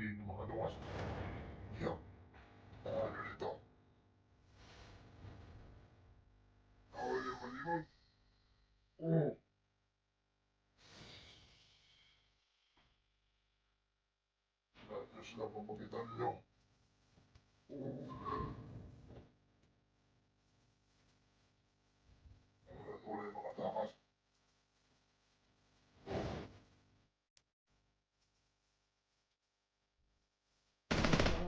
ninyo makaluwas. Yan. Paano nito? Awal yung malimon. Oo. Lahat nyo sila papagitan nyo. Wala yung makatakas.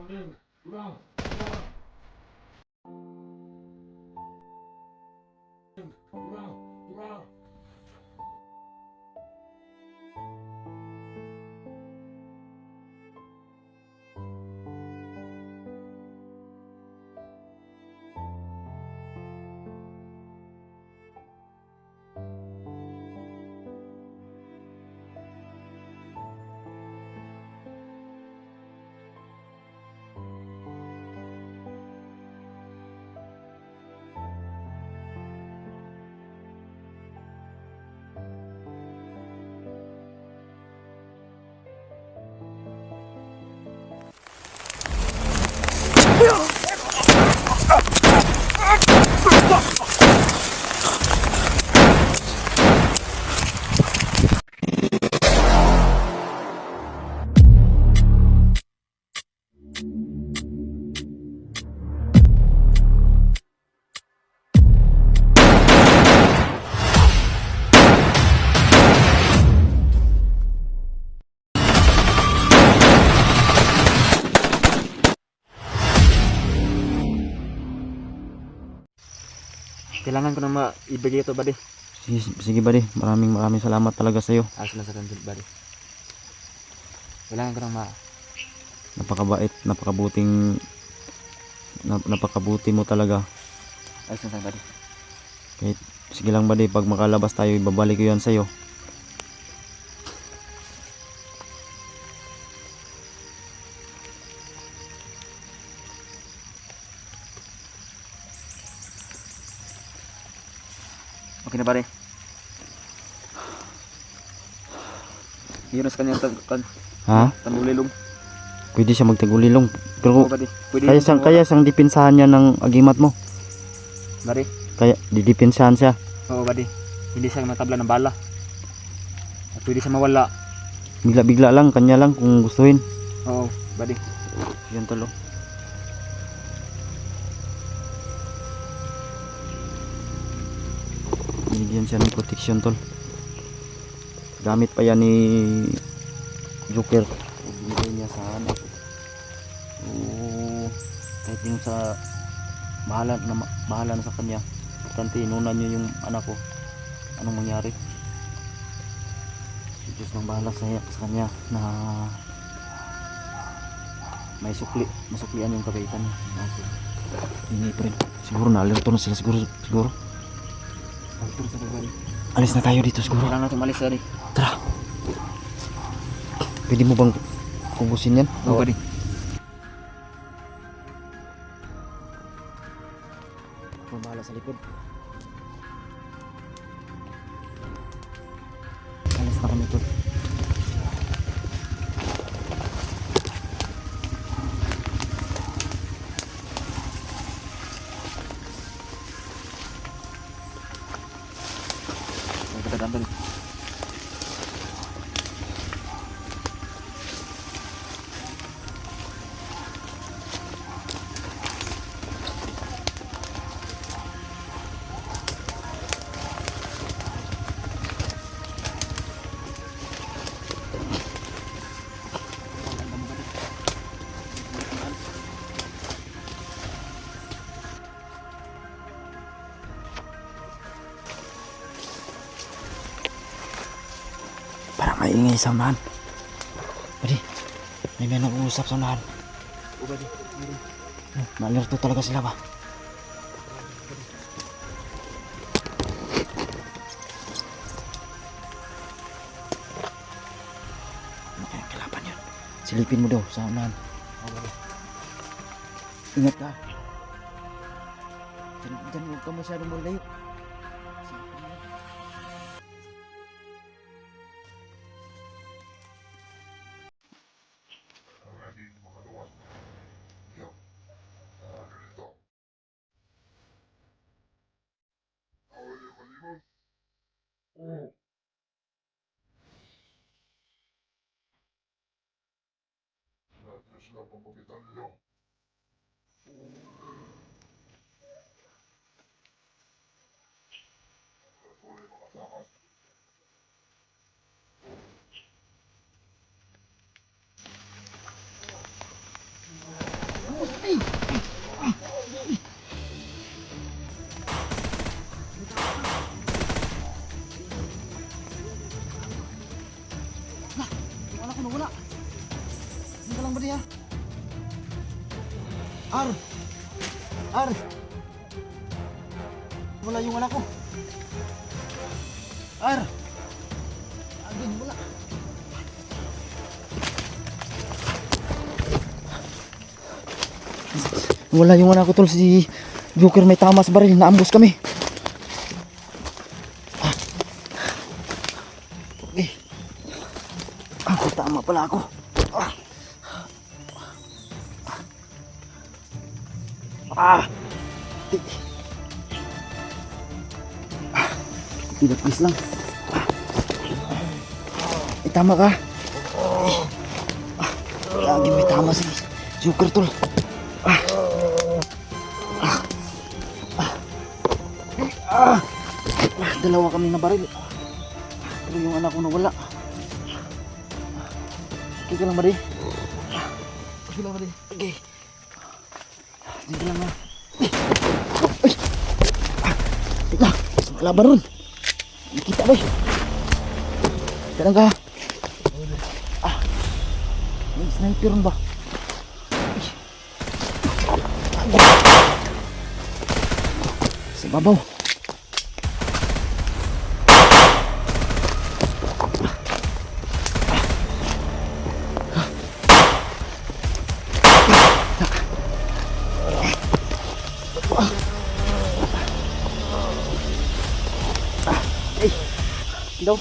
Uling. Ulang. Ulang. Ulang. Kailangan ko na maibigay ito, buddy. Sige buddy, maraming salamat talaga sa iyo. Ayos lang sa kanil, buddy. Kailangan ko na Napakabait, napakabuti mo talaga. ayos lang sa buddy. Kahit sige lang buddy, pag makalabas tayo ibabalik ko yan sa iyo. Okay na, buddy. Yun sa kanyang Ha? tandulilong. Pwede siya magtagulilong. Pero Buddy. Pwede kaya sang dipinsahan niya ng agimat mo. Buddy. Kaya didipinsahan siya. Oo, buddy. Hindi siya matabla ng bala. At pwede siya mawala. Bigla lang, kanya lang kung gustuhin. Oo, buddy. Yan tolo. Binigyan siya ng protection tol. Gamit pa yan ni Joker. Binigay niya sa anak. Oo. Kahit yung sa bahala na sa kanya. Importante inunan niyo yung anak ko. Anong mangyari? Si Diyos nang bahala sa kanya na masuklian yung kabaitan niya. Hindi pa rin. Siguro na-alerto na sila siguro. Alis na tayo dito siguro. Kailangan natin umalis, buddy. Tara. Pwede mo bang kubusin yan? Oo, buddy. Mabahala sa likod. Alis na kami tol. Magkatadaan, buddy. Parang maingay sa unahan. Pwede. May nag-uusap sa unahan. Oo, buddy. Ma-alerto talaga sila ba? Ano kayang kalaban yun? Silipin mo daw sa unahan. Ingat ka. Diyan huwag ka masyadong malayo. Silipin mo. sila pamagitan nyo. Tuloy mga takas. Yung anak ko nawala. Hindi ka lang ba diya? Ar! Ar! Wala yung anak ko. Ar! Agin, wala. Wala yung anak ko tol, si Joker may tama sa baril, naambos kami. Okay. Tama pala ako. Pilapis lang. May tama ka. Lagi may tama si Joker tol. Dalawa kami na baril. Pero yung anak ko nawala. Okay ka lang ba di? Okay lang ba di? Okay. Dito lang na. Ay! Teka! Laban ron! Nakita ba? Kadang ka? May sniper ron ba? Sa babaw. Daw.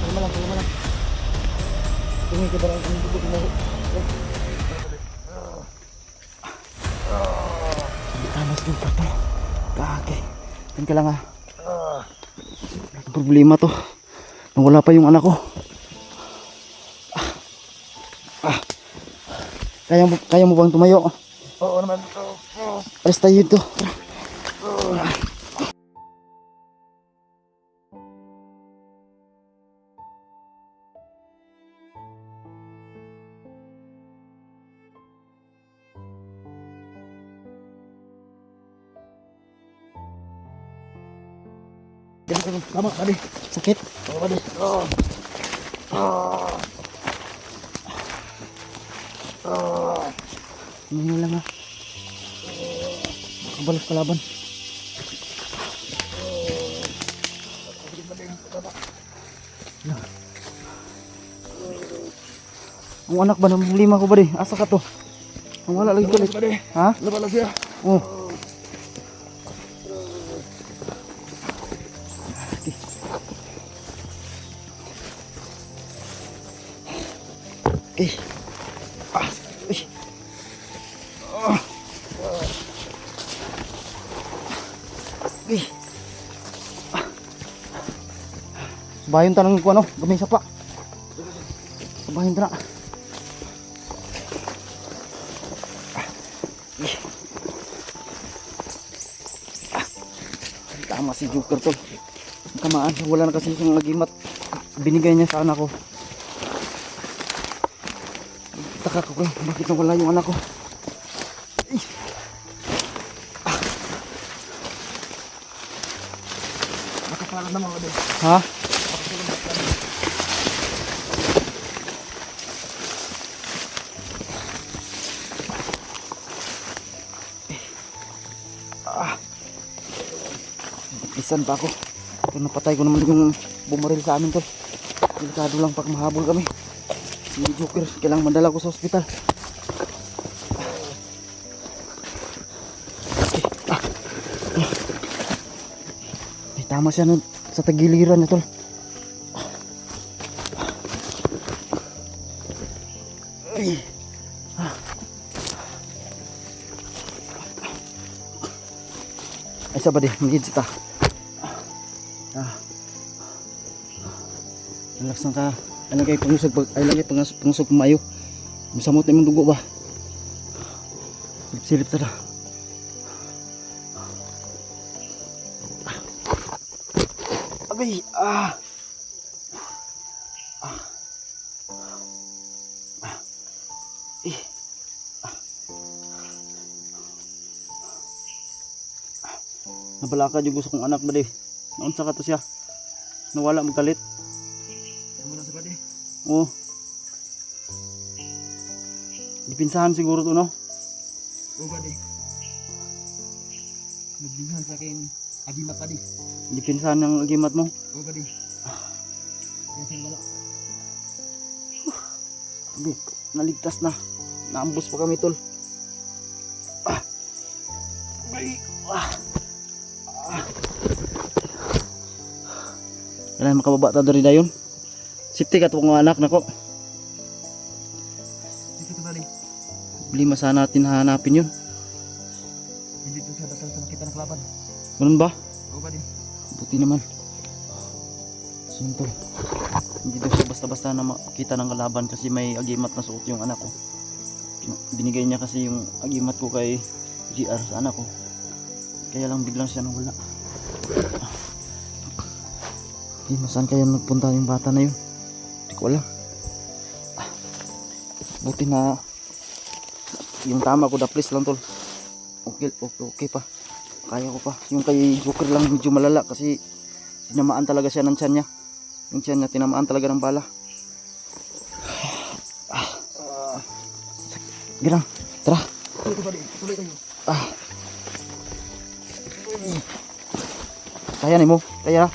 Kalma lang. Tingin ka ba ang duduk mo? Tamas yung pato. Kake. Tingin ka lang ha. Problema to. Nawala pa yung anak ko. Kaya mo bang tumayo? Oo naman. Alis tayo dito. Tama, tadi. Sakit. Oo, tadi. Hindi lang ha. Kabalos kalaban. Ang anak ba ng lima ko ba di? Asa ka to? Ang wala lagi kulit. Ha? Laban lang siya. Oh. Okay. Uy. Okay. Sabahin tanong ko ano, gamay sa pa. Sabahin ta na. Tama si Joker to. Kamaan, wala na kasi siyang agimat. Binigay niya sa anak ko. Taka ko bakit nawala yung anak ko. Nakakalat naman ka din. Ha? Pisan pa ako. Kaya napatay ko naman yung bumaril sa amin tol. Delikado lang pag mahabol kami. Si Joker, kailangan mandala ko sa ospital. Ay, tama siya nun, sa tagiliran na tol. Ay. Ay, sabadi, magigit sita. Relax lang ka. Ay lagay pangusog pag ay lagay pangusog kumayo. Masamot na imong dugo ba? Silip-silip tara. Agay, nabalaka yung gusto kong anak ba di? Naunsa ka to siya? Nawala magkalit? Ano lang sa badi? Oo. Dipinsahan siguro to no? Oo badi. Nagbinhan sa akin agimat badi. Dipinsahan ng agimat mo? Oo badi. Yan siyang wala. Abi, naligtas na. Naambos pa kami tol. Kailan makababa ta dari dayon? Safety ka to mga anak nako. Dito to badi. Lima sana natin hanapin yun. Hindi to siya basta sa makita ng kalaban. Ganun ba? Oo badi. Buti naman. Sintol. Hindi daw siya basta-basta na makita ng kalaban kasi may agimat na suot yung anak ko. Binigay niya kasi yung agimat ko kay GR sa anak ko. Kaya lang biglang siya nawala. Saan kaya nagpunta yung bata na yun? Hindi ko alam. Buti na yung tama ko daplis lang tol. Okay pa. Kaya ko pa. Yung kay Joker lang medyo malala kasi tinamaan talaga siya ng tiyan niya. Yung tiyan niya tinamaan talaga ng bala. Girang, tara. Dito badi. Tuloy kayo. Kaya ni mo. Kaya.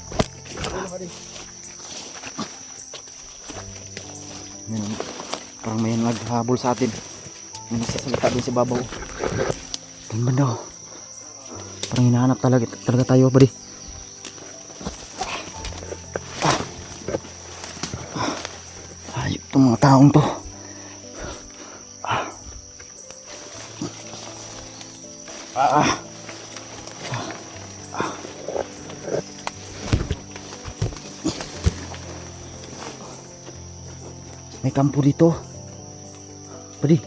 Oo badi. Yan, parang may naghabol sa atin. May nagsasalita doon si Babaw. Ganun ba daw? Parang hinahanap talaga tayo, buddy. Ayop itong mga taong to. May kampo dito. Buddy,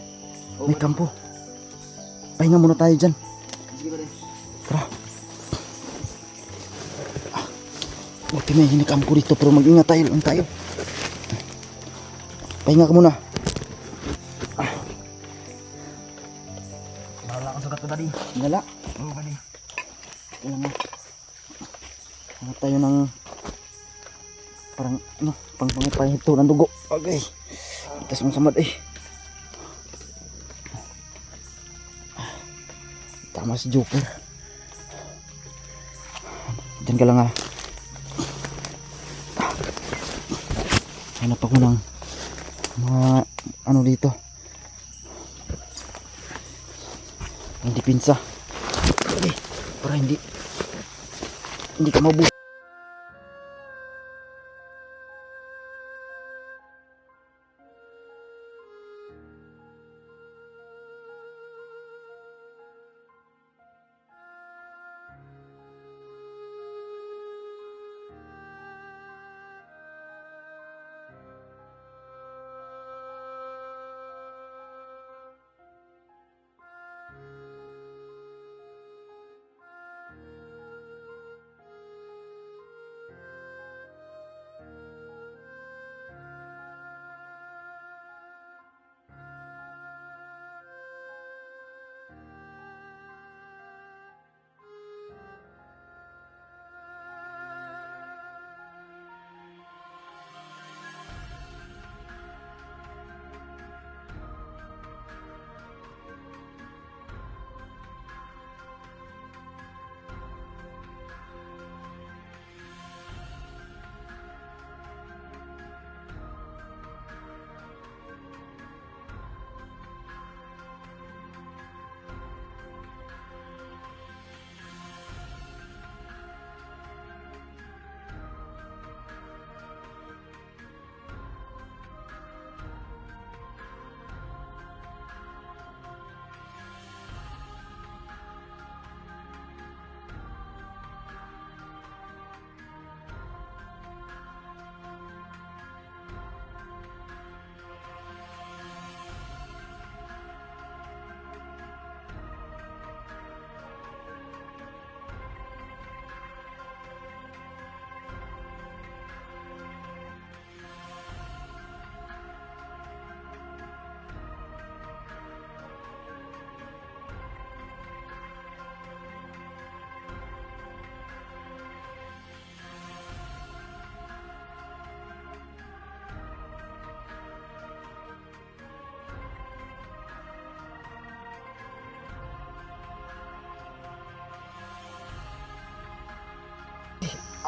may kampo. Pahinga muna tayo dyan. Sige badi. Tara. Buti may hinikampo dito pero mag-ingat tayo lang tayo. Pahinga ka muna. Wala kang sugat to badi. Wala. Oo badi. Wala nga. Hanap tayo ng parang ano, pangpangipahito ng dugo. Okay. Itas mong samad eh. Tama si Joker. Diyan ka lang ha. Hanap ako ng mga ano dito. Hindi pinsa. Okay. Para hindi ka mabuhay.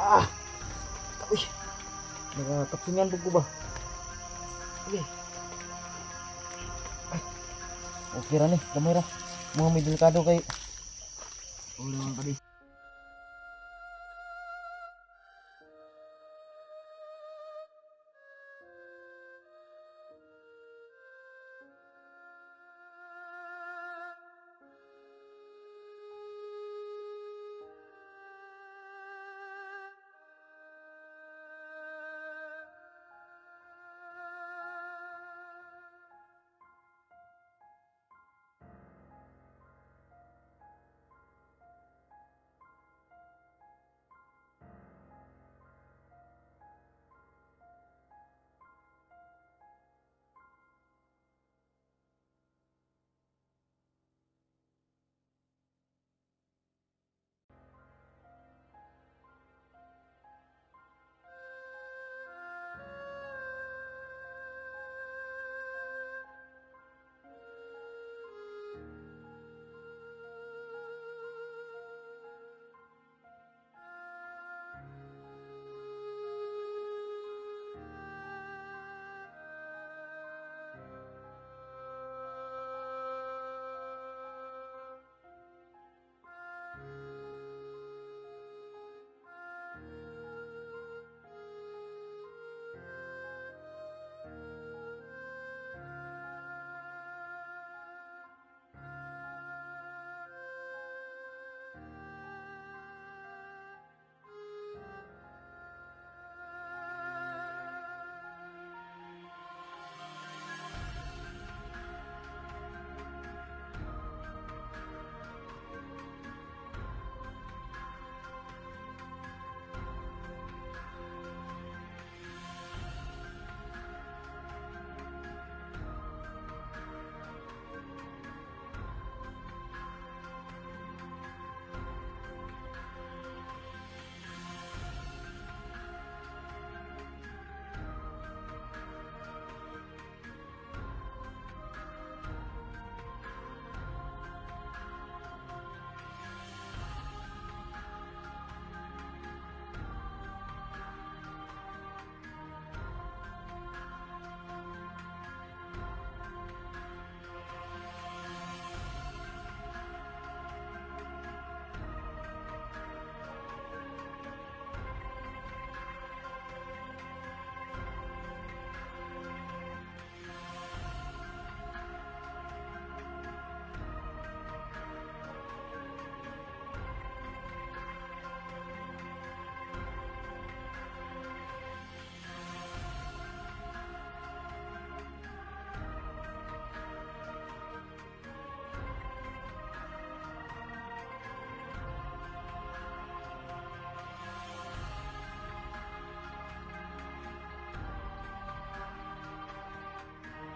Ah. Uy. Nakakapsingan po ko ba? Okay. Ay. Okay ra ni, gamay ra. Mga may delikado kay Oo naman, buddy.